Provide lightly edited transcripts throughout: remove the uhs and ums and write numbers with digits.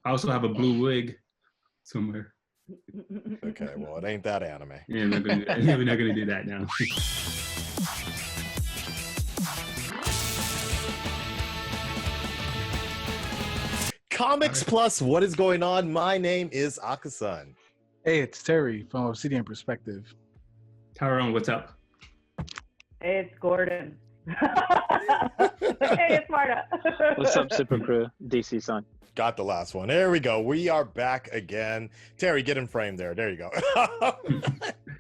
I also have a blue wig somewhere. Okay, well, it ain't that anime. Yeah, we're not gonna do that. We're not gonna do that now. Comics Plus, what is going on? My name is Akasan. Hey, it's Terry from Obsidian Perspective. Tyrone, what's up? Hey, it's Gordon. Hey, it's Marta. What's up, Super Crew? DC Sun. Got the last one. There we go. We are back again. Terry, get in frame there. There you go.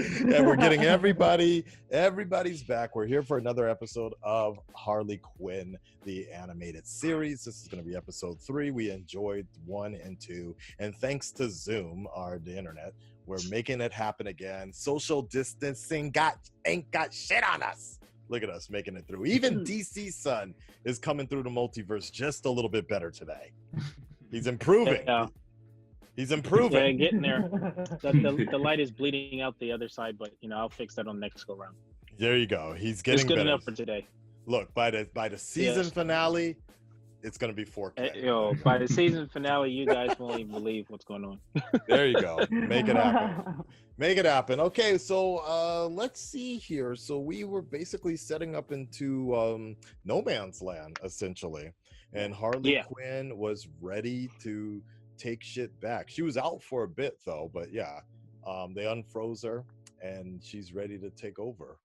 And we're getting everybody's back. We're here for another episode of Harley Quinn, the animated series. This is going to be episode 3. We enjoyed 1 and 2. And thanks to Zoom, the internet, we're making it happen again. Social distancing ain't got shit on us. Look at us making it through. Even DC Sun is coming through the multiverse just a little bit better today. He's improving. Yeah. He's improving. Yeah, getting there. The light is bleeding out the other side, but I'll fix that on next go round. There you go. He's getting it's good better. enough for today. Look, by the season finale, it's gonna be 4K. By the season finale, you guys won't even believe what's going on. There you go. Make it happen. Make it happen. Okay, so let's see here. So we were basically setting up into no man's land, essentially. And Harley Quinn was ready to take shit back. She was out for a bit, though, but yeah, they unfroze her, and she's ready to take over.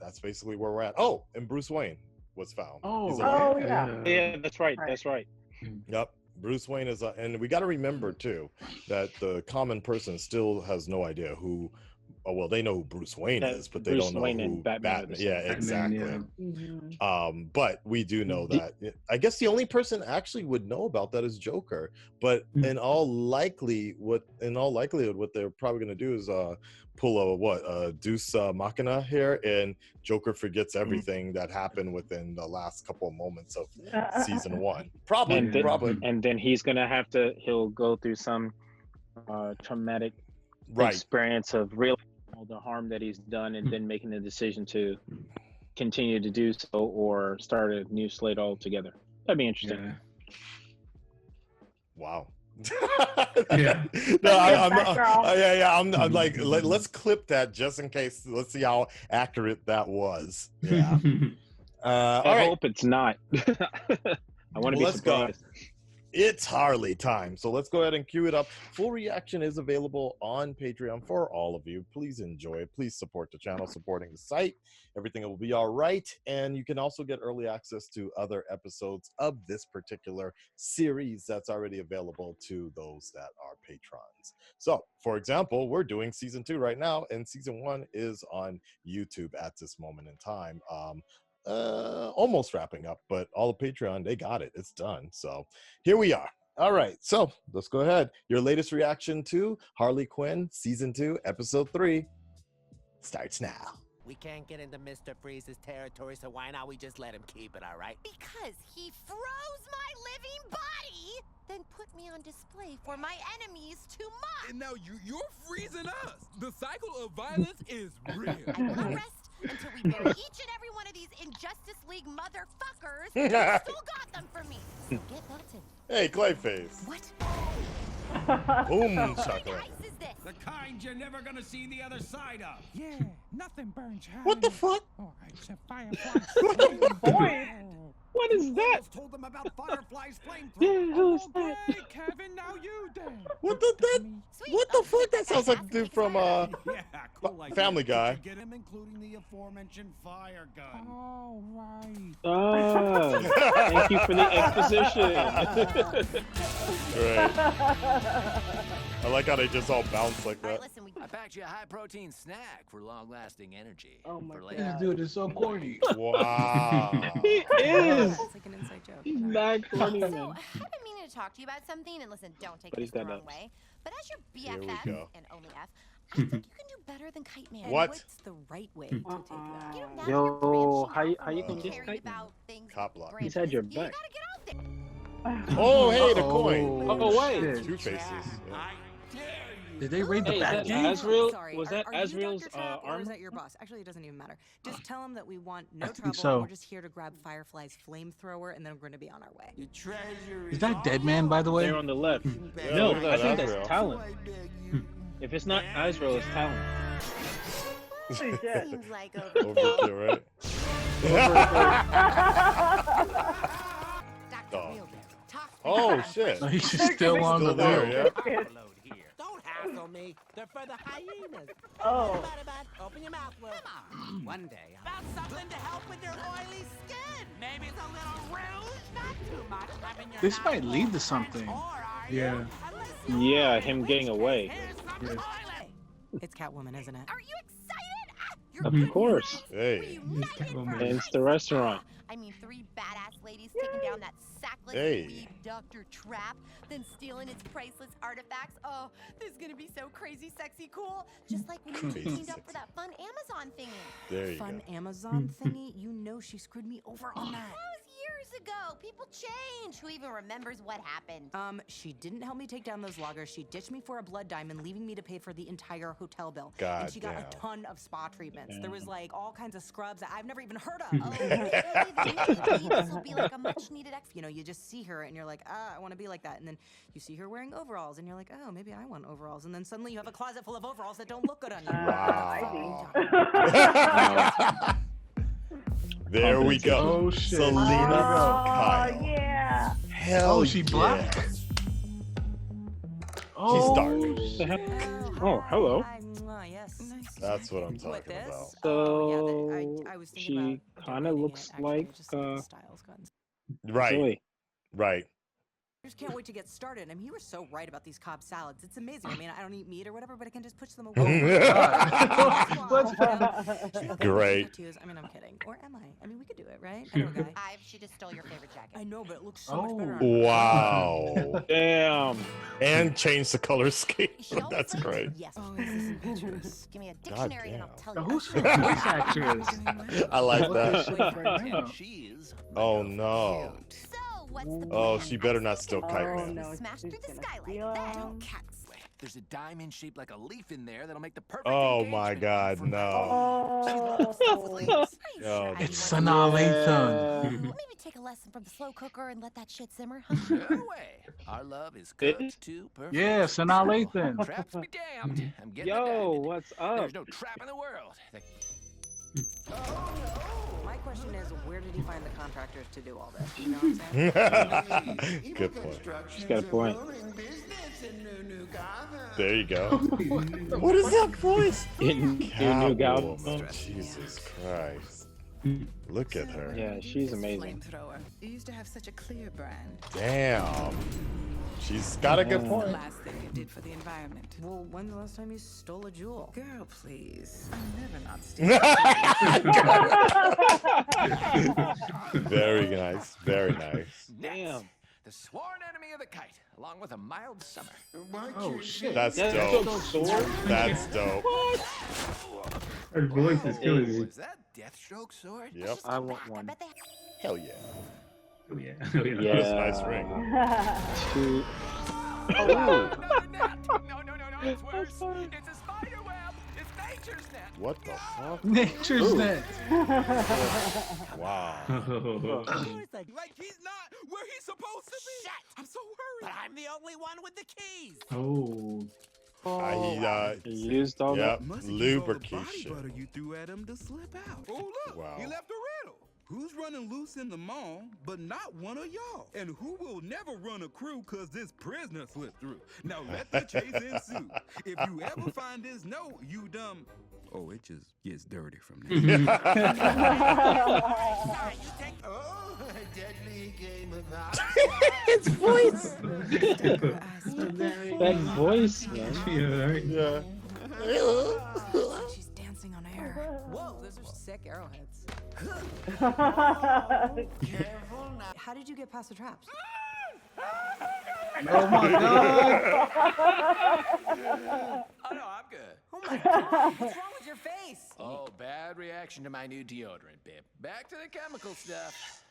That's basically where we're at. Oh, and Bruce Wayne was found. Yeah, that's right. That's right. Yep. Bruce Wayne is, and we got to remember too that the common person still has no idea who. Oh, well, they know who Bruce Wayne is, but they don't know who Batman. Yeah, exactly. But we do know that. I guess the only person actually would know about that is Joker. But in all likelihood, what they're probably going to do is pull a Deus Machina here, and Joker forgets everything that happened within the last couple of moments of season 1. Probably. And then he's going to he'll go through some traumatic experience of real all the harm that he's done, and then making the decision to continue to do so or start a new slate altogether. That'd be interesting. Yeah. Wow. Yeah. No, I'm like, let's clip that just in case. Let's see how accurate that was. Yeah. I hope it's not. I want to be surprised. Go. It's Harley time. So let's go ahead and cue it up. Full reaction is available on Patreon for all of you. Please enjoy it. Please support the channel, supporting the site. Everything will be all right. And you can also get early access to other episodes of this particular series that's already available to those that are patrons. So, for example, we're doing season 2 right now, and season 1 is on YouTube at this moment in time. Almost wrapping up, but all the Patreon, they got it. It's done. So here we are. All right. So let's go ahead. Your latest reaction to Harley Quinn season 2, episode 3 starts now. We can't get into Mr. Freeze's territory, so why not we just let him keep it, all right? Because he froze my living body, then put me on display for my enemies to mock. And now you're freezing us. The cycle of violence is real. I will not rest until we bury each and every one of these Injustice League motherfuckers who still got them for me. So get belted. Hey, Clayface. What? Boom, What kind chocolate. of ice is this? The kind you're never gonna see the other side of. Yeah, nothing burns hot. What the fuck? Oh, except fireflies. Boy. What is that? Told them about Firefly's flamethrower. Yeah, who's that? Okay, Kevin, now you then. What the fuck? That sounds like a dude from Yeah, cool like Family Guy. Get him, including the aforementioned fire gun. All right. Oh, thank you for the exposition. Right. I like how they just all bounce like All right, that. listen, I packed you a high-protein snack for long-lasting energy. Oh my for God. later. This dude is so corny. Wow. He is. It's like an inside joke. He's not corny, So, man. I've been meaning to talk to you about something, and listen, don't take But this he's the got wrong nuts. way. But as your Here we BFF, go. and only F, I think you can do better than Kite Man. What? What's the right way to take that? You know, now Yo, you're how you branching out can from diss caring Kite Man? about things Cop block. He's had your you back. gotta get out there. Oh, hey, the coin. Oh, wait. shit. Two faces. Yeah. I dare you. Did they raid the Hey, is that Batcave? Azrael? Sorry, Was that are you Azrael's Dr. Trap, or is armor? that your boss? Actually, it doesn't even matter. Just tell him that we want no think trouble. so. We're just here to grab Firefly's flamethrower, and then we're going to be on our way. Your treasure Is that Dead Man, by the way? They're on the left. Yeah, No, look I at think Azrael. that's Talon. If it's not Azrael, it's Talon. Holy shit. Seems like Overkill, right? Dr. Oh. Wheelbarrow, talk to me. Oh shit! No, he's just still on the Still there, boat. yeah. Load here. Don't hassle me. They're for the hyenas. Oh. Open your mouth, Will. Come on. One day. About something to help with your oily skin. Maybe it's a little rouge. Not too much. I'm in your This house. might lead to something. Or are you? Yeah. Unless you Yeah, him getting away. Here's some Yes. toilet. It's Catwoman, isn't it? Are you excited? Ah, you're Of good course. Hey. reunited It's Catwoman. for It's the restaurant. I mean, 3 badass ladies taking down that sackless Hey. weeb Dr. Trap, then stealing its priceless artifacts. Oh, this is gonna be so crazy, sexy, cool. Just like when we Crazy teamed up for sexy. that fun Amazon thingy. There you Fun go. Amazon thingy? You know she screwed me over on that. That was years ago. People change. Who even remembers what happened? She didn't help me take down those loggers. She ditched me for a blood diamond, leaving me to pay for the entire hotel bill. God and she got a damn. ton of spa treatments. There was like all kinds of scrubs that I've never even heard of. Oh, maybe this will be like a much needed You know, you just see her and you're like, I want to be like that. And then you see her wearing overalls and you're like, oh, maybe I want overalls. And then suddenly you have a closet full of overalls that don't look good on you. Wow. Ivy. There we go. Oh, shit. Selena Oh, Kyle. yeah. Hell Oh, she black? yeah. Oh, dark. What the heck? Oh, hello. Yes. That's what I'm What, talking this? about. Oh, yeah, I was thinking She about kind of donating looks it, actually. like Just like the styles guns. Right, Zoe. right. I just can't wait to get started. I mean, you were so right about these Cobb salads. It's amazing. I mean, I don't eat meat or whatever, but I can just push them away. Great. Tattoos. I mean, I'm kidding. Or am I? I mean, we could do it, right? I know a guy. She just stole your favorite jacket. I know, but it looks so much better on her. Wow. Damn. And change the color scheme. She always That's late? great. Yes. Oh, is this impetuous? Give me a God dictionary and I'll damn. tell Now, you. who's her voice actress? I like What is that. she right now? She is. Oh no. So, what's the Oh, plan? she better not steal Oh, Kite Man. no. Smash she's through the gonna skylight. steal Then him. There's a diamond shaped like a leaf in there that'll make the perfect. Oh my engagement God, ring for no. Oh. Yo, It's Sanaa Lathan. Maybe take a lesson from the slow cooker and let that shit simmer, huh? No way. Our love is cooked to perfection. Yeah, Sanaa Lathan. Traps be damned. I'm getting the Yo, diamond. what's up? There's no trap in the world. My question is, where did he find the contractors to do all this? You know what I'm saying? Good point. She's got a point. There you go. What is that voice? In New Gown. Catwoman. Jesus Christ. Look at her. Yeah, she's amazing. Flamethrower. You used to have such a clear brand. Damn. She's got a good The point. last thing you did for the environment. Well, when's the last time you stole a jewel? Girl, please. I'm never not stealing. Very nice. Very nice. Damn. The sworn enemy of the kite, along with a mild summer. Oh, shit. That's That's dope. a sword? That's dope. Her voice is killing me. Was that Deathstroke sword? Yep. I want one. Hell yeah. Oh yeah. Oh, yeah. Yeah. That's a nice ring. Two. No, it's worse. It's a spider web. It's nature's net. What the fuck? Nature's net. Wow. Like he's not where he's supposed to be. Shit. I'm so But worried. I'm the only one with the keys. Oh. He used all Yep. Must have used all the body Lubrication. butter you threw at him to slip out. Oh look, Wow. he left a riddle. Who's running loose in the mall, but not one of y'all? And who will never run a crew cause this prisoner slipped through? Now let the chase ensue. If you ever find this note, you dumb. Oh, it just gets dirty from there. Its voice. that voice, man. Yeah, right. Yeah. She's dancing on air. Whoa, those are sick arrowheads. How did you get past the traps? Oh my God. Oh no, I'm good. Oh my God, what's wrong with your face? Oh, bad reaction to my new deodorant, babe. Back to the chemical stuff.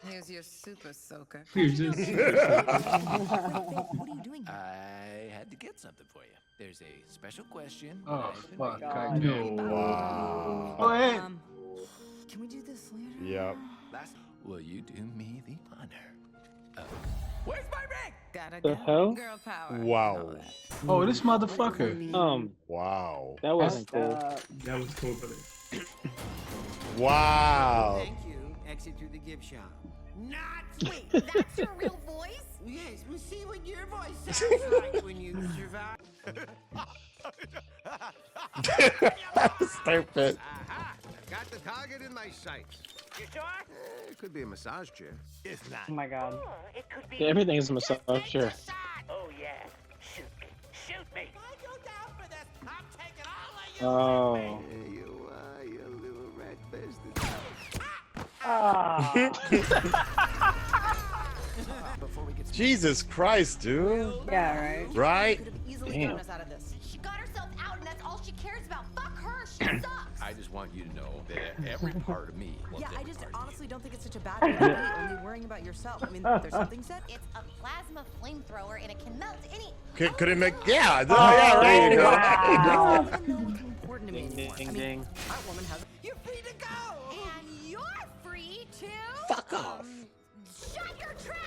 Here's your super soaker. You're just. What are you doing here? I had to get something for you. There's a special question. Oh, I've been fuck. waiting No. Wow. Go ahead. Can we do this later? Yep. Will you do me the honor? Where's my ring? The hell? Girl power. Wow. Oh, this motherfucker. Wow. That wasn't cool. That was cool, brother. Wow. Thank you. Exit through the gift shop. Not. Wait, that's your real voice? Yes, we'll see what your voice sounds like when you survive. Stupid. Aha! Got the target in my sights. You sure? It could be a massage chair. It's not. Oh my god. It could be. Yeah, everything is a massage chair. Oh yeah. Shoot me. Shoot me. I go down for this. I'm taking all of you. Oh. There you are, you little rat bastard. Jesus Christ, dude. Yeah, right. Right? Could have easily Damn. gotten us out of this. She got herself out and that's all she cares about. Fuck her, she sucks. I just want you to know that every part of me wants Yeah, I every just part of you. honestly don't think it's such a bad idea, only worrying about yourself. I mean, there's something said. It's a plasma flamethrower and it can melt any. Could it make? Yeah. No, yeah. There you go. I don't even know it's important to me Ding, anymore. ding, I mean, ding. Catwoman has. You're free to go. And you're free to. Fuck off. Shut your trap.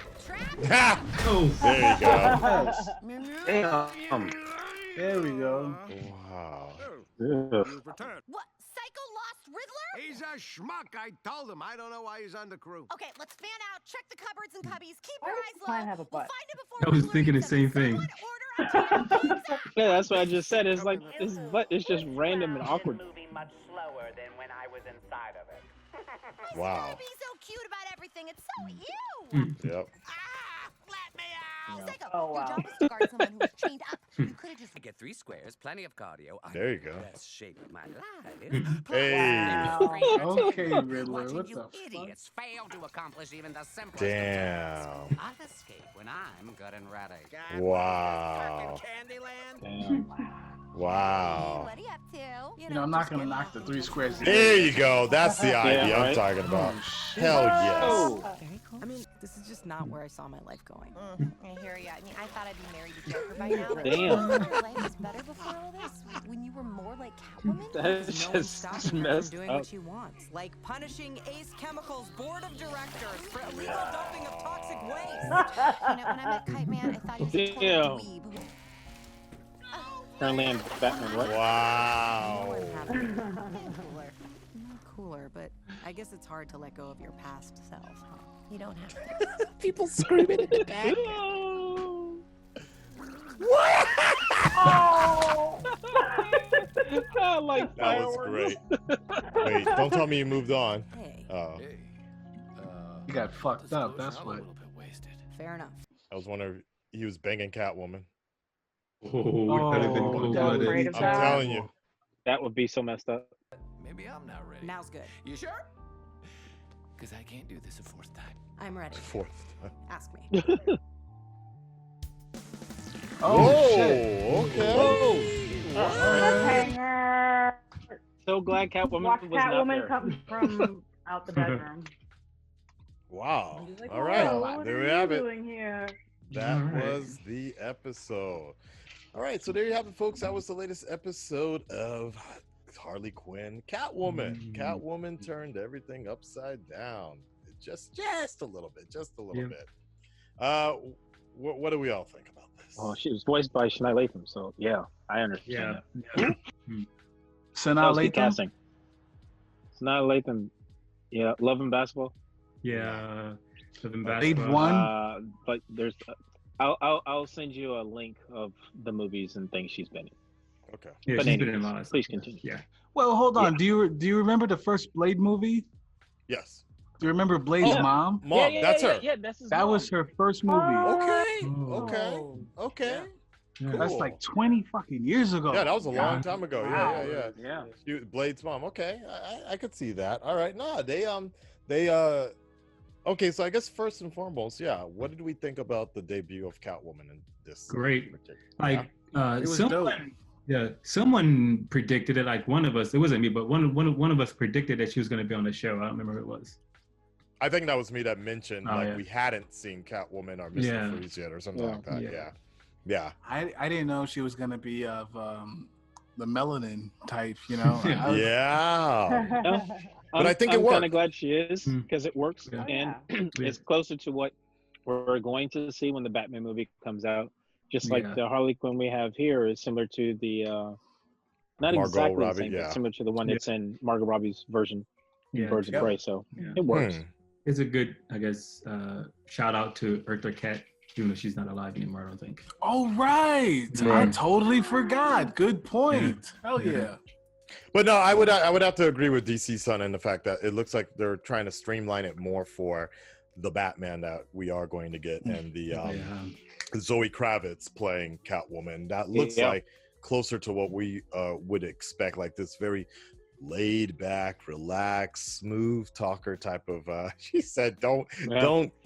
Oh. There you go. Damn. There we go. Wow. Ugh. Return. What? Psycho lost Riddler? He's a schmuck. I told him. I don't know why he's on the crew. Okay, let's fan out. Check the cupboards and cubbies. Keep Why your does eyes Klein low. have a We'll butt? find it before I was Riddler thinking the eats same him. thing. Someone order a damn pizza. Yeah, that's what I just said. It's like this butt is just random and awkward. Moving much slower than when I was inside of it. Wow. Be so cute about everything. It's so you. Yep. Let me out. Psycho, Oh, wow. your job is to guard someone who is chained up. You could have just. I get 3 squares, plenty of cardio. I'm There you go. in the best shape of my life. Hey. Okay, Riddler. Watching What you the fuck? idiots fail to accomplish even the simplest Damn. of tasks. I'll escape when I'm good and ready. Wow. Damn. Wow. What are you up to? You know, I'm not gonna knock the 3 squares together. There you go. That's the idea Yeah, I'm right? talking about. Oh, Hell yes. Oh. Very cool. I mean, this is just not where I saw my life going. I hear ya. I mean, I thought I'd be married to Joker by now. But Damn. your life was better before all this? When you were more like Catwoman? That's No one's just stopping her from messed doing up. what she wants, like punishing Ace Chemicals board of directors for illegal dumping of toxic waste. You know, when I met Kite Man, I thought he was a Damn. total dweeb. Apparently I'm Batman, what? Wow. Cooler. Not cooler, but I guess it's hard to let go of your past self, huh? You don't have to. People screaming in the back. I like That was fireworks. great. Wait, don't tell me you moved on. Hey, Oh, You got fucked up, that's what. fair enough. I was wondering if he was banging Catwoman. Oh, that would have been Oh, cold that would've blooded. been I'm sad. telling you. That would be so messed up. Maybe I'm not ready. Now's good. You sure? Because I can't do this a 4th time. I'm ready. Fourth time. Ask me. Oh, Whoa, shit. okay. Hanger. So glad Catwoman Watch was not Catwoman there. come from out the bedroom. Wow. He's like, All "Whoa, right. what There are we you have it. doing here?" That All right. was the episode. All right, so there you have it, folks. That was the latest episode of Harley Quinn, Catwoman. Catwoman turned everything upside down. Just a little bit, Yeah. bit. What do we all think about this? Oh, she was voiced by Shania Latham, so yeah, I understand Yeah. that. So That now was good Latham? casting. Shania Latham, yeah, Love and Basketball. Yeah. Living They've basketball. won. But there's, I'll send you a link of the movies and things she's been in. Okay. Yeah, But she's been in anyways, a lot of please stuff, continue. Yeah. Well, hold on. Do you remember the first Blade movie? Yes. Do you remember Blade's Oh. mom? Mom, that's her. Yeah, that's his That mom. was her first movie. Okay. Oh. Okay. Yeah. Cool. That's like 20 fucking years ago. Yeah, that was a long Yeah. time ago. Wow. Yeah. Yeah. Blade's mom. Okay, I could see that. All right. No, they okay, so I guess first and foremost, yeah, what did we think about the debut of Catwoman in this? Great. particular- Like It was dope. someone predicted it, like one of us, it wasn't me, but one of us predicted that she was going to be on the show. I don't remember who it was. I think that was me that mentioned Oh, like yeah. we hadn't seen Catwoman or Mr. Yeah. Freeze yet or something Yeah. like that. Yeah. Yeah. I didn't know she was gonna be of the melanin type. You know. Yeah. Yeah. But I think it I'm kind worked. of glad she is Mm. because it works, Yeah. and Yeah. it's closer to what we're going to see when the Batman movie comes out. Just like Yeah. the Harley Quinn we have here is similar to the not Margot exactly Robbie, the same, yeah. but similar to the one Yeah. that's in Margot Robbie's version in Yeah. Birds of Yep. Prey. So Yeah. it works. It's a good, I guess, shout out to Eartha Cat, even though she's not alive anymore, I don't think. Oh right. I Right. totally forgot. Good point. Hell Yeah. yeah. But no, I would have to agree with DC Sun in the fact that it looks like they're trying to streamline it more for the Batman that we are going to get and the Yeah. Zoe Kravitz playing Catwoman. That looks Yeah. like closer to what we would expect, like this very laid back, relaxed, smooth talker type of she said don't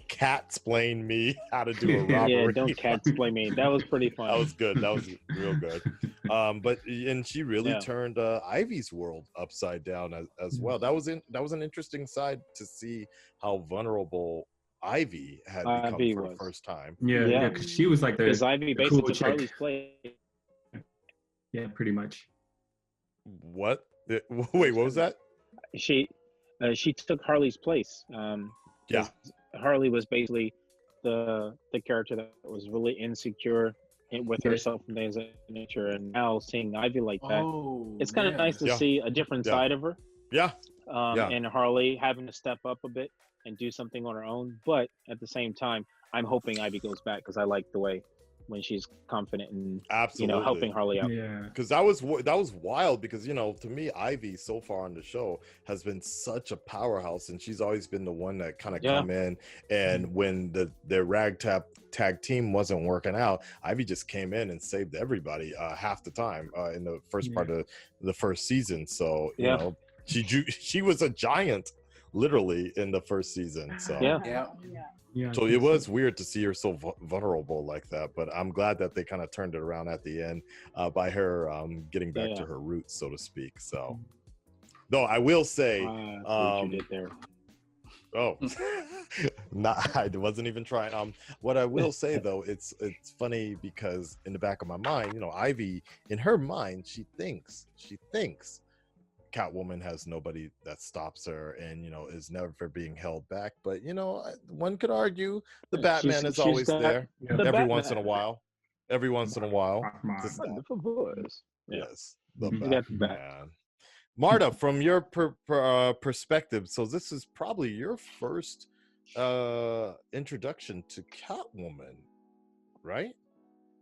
cat-splain me how to do a robbery. Yeah, don't cat-splain me. That was pretty fun. That was good. That was real good. But and she really Yeah. turned Ivy's world upside down as well. That was an interesting side to see how vulnerable Ivy had become Ivy for the was. first time. Yeah, Yeah. because she was like Because the Ivy cool basically took chick. Harley's place. Yeah, pretty much. What? Wait, what was that? She took Harley's place. Yeah. Harley was basically the character that was really insecure with Yeah. herself and things of that nature, and now seeing Ivy like that, Oh, it's kind of yeah. nice to Yeah. see a different Yeah. side of her. Yeah. Yeah. And Harley having to step up a bit and do something on her own. But at the same time, I'm hoping Ivy goes back because I like the way when she's confident and Absolutely. helping Harley out. Yeah. Because that was wild. Because to me, Ivy so far on the show has been such a powerhouse, and she's always been the one that kind of Yeah. come in. And when their tag team wasn't working out, Ivy just came in and saved everybody half the time in the first part of the first season. So Yeah. she was a giant, literally, in the first season. So Yeah. Yeah. So it was weird to see her so vulnerable like that, but I'm glad that they kind of turned it around at the end by her getting back to her roots, so to speak. So, though I will say, what you did there. oh, I wasn't even trying. What I will say though, it's funny because in the back of my mind, Ivy, in her mind, she thinks Catwoman has nobody that stops her and is never being held back, but one could argue the Batman is always there every once in a while Just that. Wonderful voice. Yes, the You got the Batman. Marta, from your perspective, so this is probably your first introduction to Catwoman, right?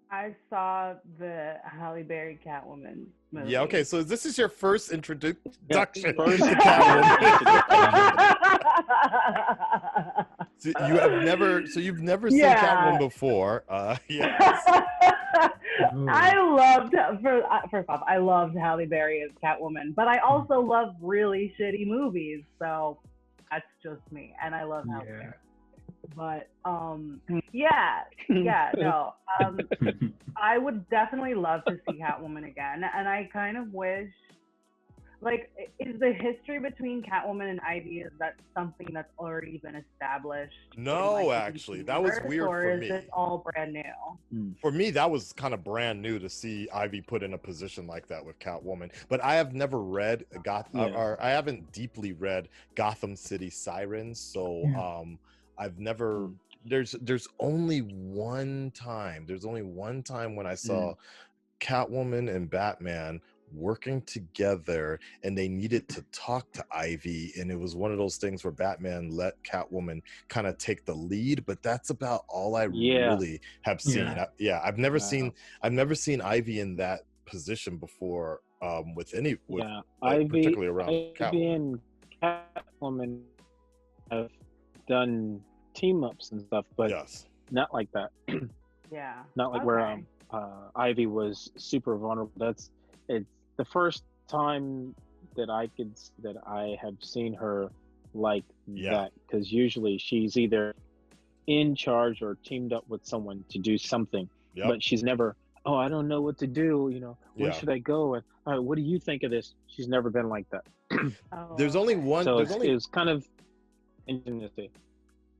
I saw the Halle Berry Catwoman movie. Yeah, okay, so this is your first introduction First to Catwoman. So you've never seen Catwoman before. Yes. I loved first off, I loved Halle Berry as Catwoman, but I also love really shitty movies, so that's just me, and I love Halle Berry. But no. I would definitely love to see Catwoman again, and I kind of wish, is the history between Catwoman and Ivy, is that something that's already been established? No, actually, that was weird or for is me. this all brand new? For me, that was kind of brand new to see Ivy put in a position like that with Catwoman. But I have never read or I haven't deeply read Gotham City Sirens, so I've never. There's only one time when I saw Catwoman and Batman working together and they needed to talk to Ivy, and it was one of those things where Batman let Catwoman kind of take the lead, but that's about all I really have seen. I've never seen Ivy in that position before Ivy, particularly around Ivy and Catwoman have done team ups and stuff, but not like that. Not like where Ivy was super vulnerable. It's the first time that I have seen her like that, because usually she's either in charge or teamed up with someone to do something, but she's never, I don't know what to do, where should I go, and what do you think of this? She's never been like that. There's only one. So it was kind of Intimacy.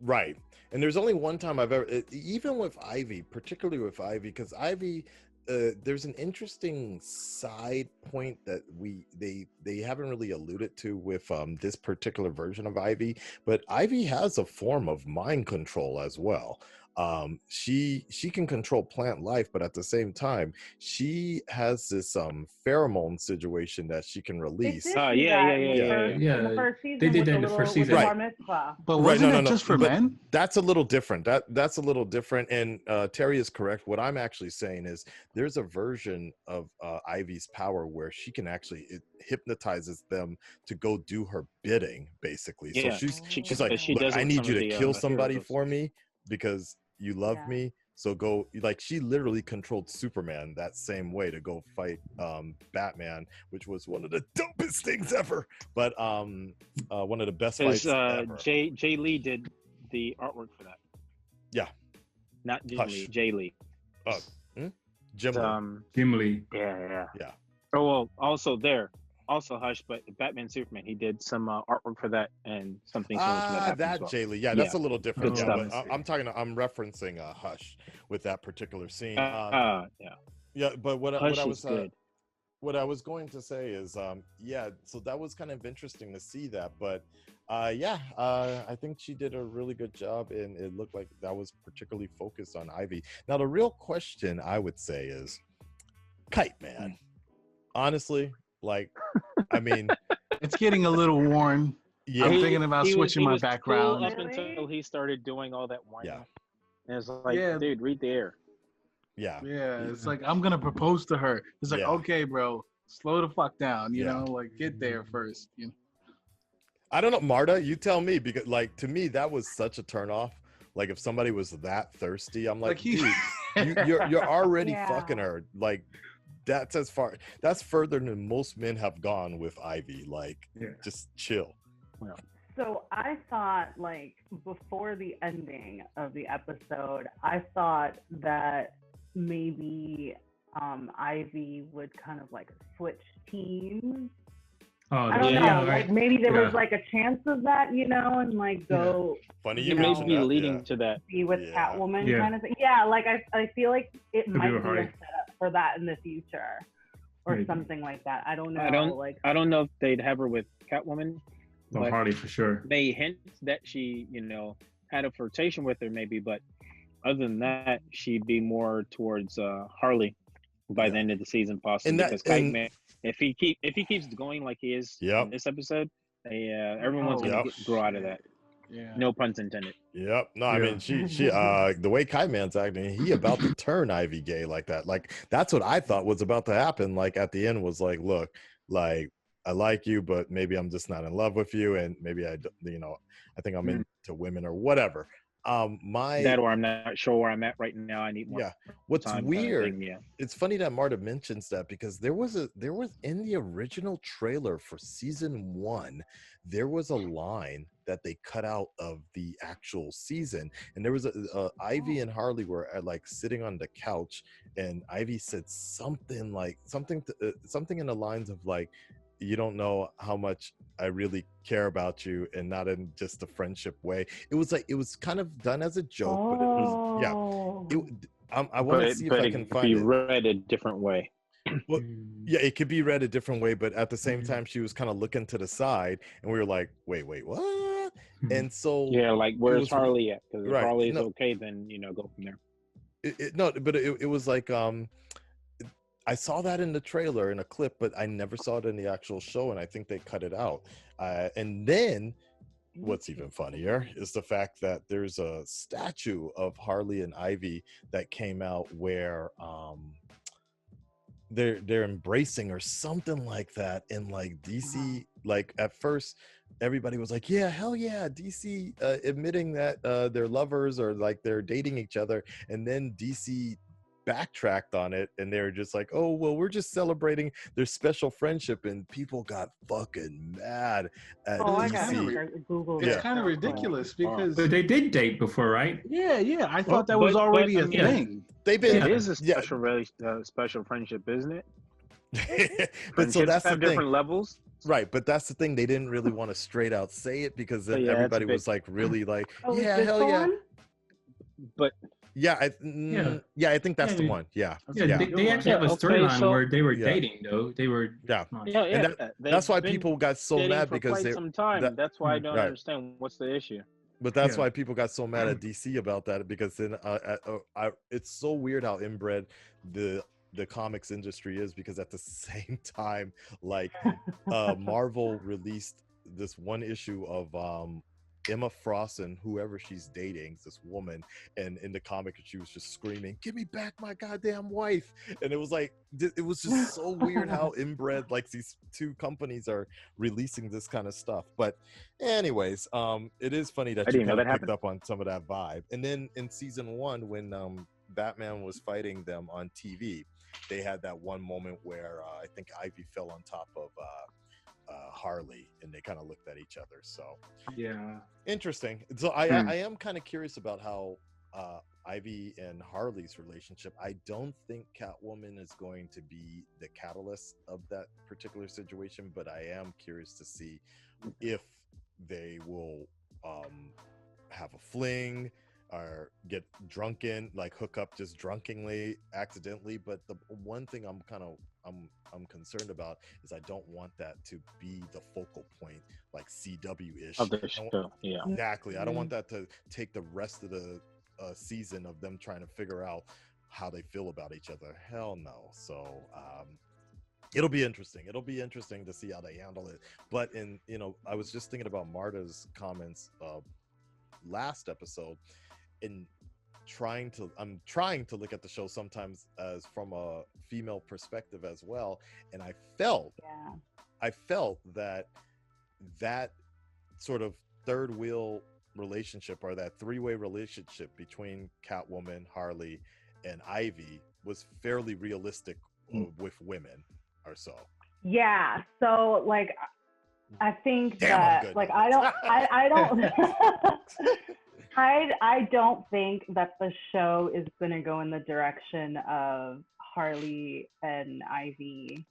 Right. And there's only one time I've ever, even with Ivy, particularly with Ivy, because Ivy, there's an interesting side point that they haven't really alluded to with this particular version of Ivy, but Ivy has a form of mind control as well. She can control plant life, but at the same time, she has this pheromone situation that she can release. In the first season, they did that in the first season. Bar Mitzvah. But wasn't it just for men? That's a little different. That's a little different. And Terry is correct. What I'm actually saying is there's a version of Ivy's power where she can actually, it hypnotizes them to go do her bidding, basically. Yeah, so she's like, she look, does I with need some you of to the, kill somebody heroes. for me because you love me. So go, like, she literally controlled Superman that same way to go fight Batman, which was one of the dopest things ever. But one of the best fights ever. Jay Lee did the artwork for that. Yeah. Not Jim Hush. Lee, Jay Lee. Jim Lee. Jim Lee. Yeah. Yeah. Oh, well, also Hush, but Batman Superman, he did some artwork for that and something similar to that. That as well. Jay Lee. Yeah, that's a little different. Good Yeah, stuff. but I'm referencing Hush with that particular scene. Yeah. Yeah, but what Hush I is was good. what I was going to say is yeah, so that was kind of interesting to see that, but I think she did a really good job, and it looked like that was particularly focused on Ivy. Now the real question I would say is Kite Man. Honestly, like, I mean, it's getting a little worn. Yeah, I'm thinking about switching my background. Cool up until he started doing all that whining. Yeah. And it's like, dude, read the air. Yeah. Yeah, it's like, I'm gonna propose to her. It's like, Yeah. okay, bro, slow the fuck down. You know, like, get there first. You know. I don't know, Marta, you tell me, because like to me that was such a turnoff. Like if somebody was that thirsty, I'm like, dude, you're already fucking her. Like that's further than most men have gone with Ivy. Like, just chill. Yeah. So I thought, like, before the ending of the episode, I thought that maybe Ivy would kind of like switch teams. Oh, I don't know. Like maybe there was Yeah. like a chance of that, you know, and like go. Funny You you may mentioned be that. leading to that. Be with Catwoman Yeah. kind of thing. Yeah, like I feel like it might be a Harley. setup for that in the future, or Maybe. something like that. I don't know. I don't know if they'd have her with Catwoman. No, but Harley for sure. They hint that she, you know, had a flirtation with her maybe, but other than that, she'd be more towards Harley by the end of the season, possibly. And that- because Kite and- Man, if he keeps going like he is in this episode, everyone's gonna grow out of that. Yeah. No puns intended. Yep. No, I mean she the way Kite Man's acting, he about to turn Ivy gay like that. Like that's what I thought was about to happen. Like at the end was like, look, like I like you, but maybe I'm just not in love with you, and maybe I think I'm into women or whatever. That, or I'm not sure where I'm at right now. I need more. Yeah. What's time kind of weird? thing, yeah. It's funny that Marta mentions that, because there was in the original trailer for season 1, there was a line that they cut out of the actual season, and there was Ivy and Harley were like sitting on the couch, and Ivy said something in the lines of like, you don't know how much I really care about you, and not in just a friendship way. It was like, it was kind of done as a joke, but it was, I want to see if I can find it. Be read a different way. Well, yeah, it could be read a different way, but at the same time, she was kind of looking to the side, and we were like, wait, what? And so Yeah, like where's Harley at? Because if Right, Harley's no. okay, then go from there. It was like I saw that in the trailer in a clip, but I never saw it in the actual show, and I think they cut it out. And then what's even funnier is the fact that there's a statue of Harley and Ivy that came out where they're embracing or something like that, and like DC, like at first everybody was like, yeah, hell yeah, DC admitting that they're lovers or like they're dating each other, and then DC backtracked on it, and they were just like, oh well, we're just celebrating their special friendship, and people got fucking mad at DC. It's kind of ridiculous because But they did date before, right? Yeah, I thought that was already a thing. They've been It is a special, really special friendship, isn't it? But so Friendships that's the have thing. different levels. Right, but that's the thing. They didn't really want to straight out say it because then everybody was like really like, Oh, yeah, is this hell the yeah. one? But Yeah, I think that's the one. Yeah. Yeah, they actually have a storyline where they were Yeah. dating though. They were And that's why people got so dating mad for because quite some time. That's why I don't right. understand what's the issue. But that's why people got so mad at DC about that, because then it's so weird how inbred the comics industry is, because at the same time, like Marvel released this one issue of Emma Frost and whoever she's dating, this woman, and in the comic she was just screaming, "Give me back my goddamn wife!" And it was like, it was just so weird how inbred like these two companies are releasing this kind of stuff. But anyways, it is funny that you kind of picked up on some of that vibe. And then in season 1, when Batman was fighting them on TV, they had that one moment where I think Ivy fell on top of Harley, and they kind of looked at each other. So yeah, interesting. So I am kind of curious about how Ivy and Harley's relationship. I don't think Catwoman is going to be the catalyst of that particular situation, but I am curious to see if they will have a fling or get drunken, like hook up just drunkenly, accidentally. But the one thing I'm concerned about is I don't want that to be the focal point, like CW-ish. Of the show, yeah. Exactly. I don't want that to take the rest of the season of them trying to figure out how they feel about each other. Hell no. So it'll be interesting. It'll be interesting to see how they handle it. But I was just thinking about Marta's comments last episode, and I'm trying to look at the show sometimes as from a female perspective as well, and I felt that sort of third wheel relationship, or that three-way relationship between Catwoman, Harley, and Ivy was fairly realistic with women or so. Yeah, so like I think that like I don't I don't think that the show is going to go in the direction of Harley and Ivy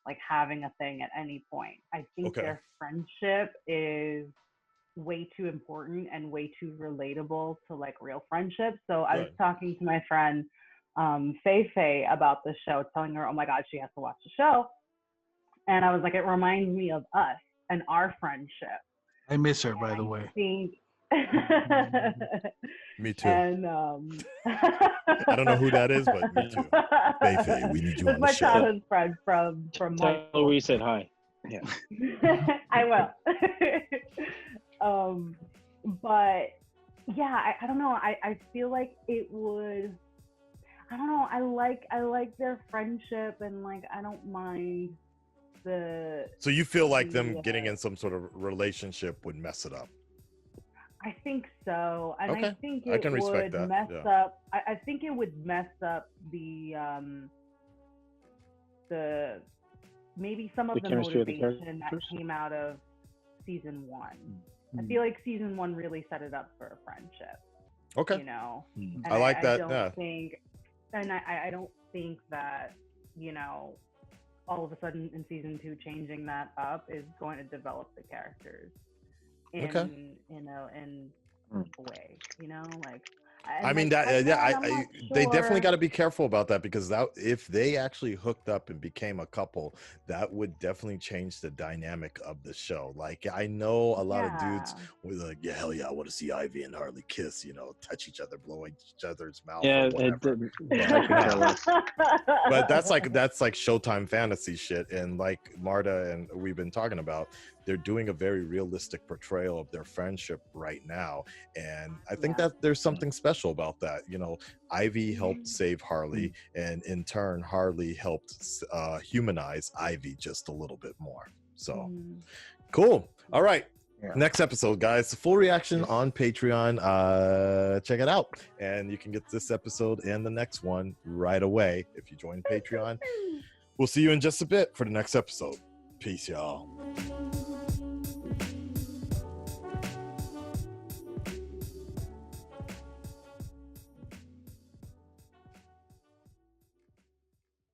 like having a thing at any point. I think their friendship is way too important and way too relatable to like real friendship. So I was talking to my friend Faye about the show, telling her, oh my God, she has to watch the show. And I was like, it reminds me of us and our friendship. I miss her, by the way. Me too. And I don't know who that is, but me too. Faye, we need you on the show. My childhood friend from Tell her we said hi. Yeah. I will. But yeah, I don't know. I feel like it would. I don't know. I like their friendship, and like I don't mind the. So you feel like them getting in some sort of relationship would mess it up? I think so, and okay. I think I can respect would that. mess up. I think it would mess up the maybe some of the motivation that came out of season 1. I feel like season 1 really set it up for a friendship. Okay. You know, and I like that. I don't think, and I don't think that, you know, all of a sudden in season 2 changing that up is going to develop the characters in a way, you know, like. I mean that they definitely got to be careful about that, because if they actually hooked up and became a couple, that would definitely change the dynamic of the show. Like I know a lot of dudes were like, yeah, hell yeah, I want to see Ivy and Harley kiss, you know, touch each other, blow each other's mouth. Yeah, but that's like Showtime fantasy shit, and like Marta and we've been talking about, they're doing a very realistic portrayal of their friendship right now, and I think that there's something special about that. You know, Ivy helped save Harley, and in turn Harley helped humanize Ivy just a little bit more. So cool. All right, next episode, guys, the full reaction on Patreon. Check it out, and you can get this episode and the next one right away if you join Patreon. We'll see you in just a bit for the next episode. Peace, y'all.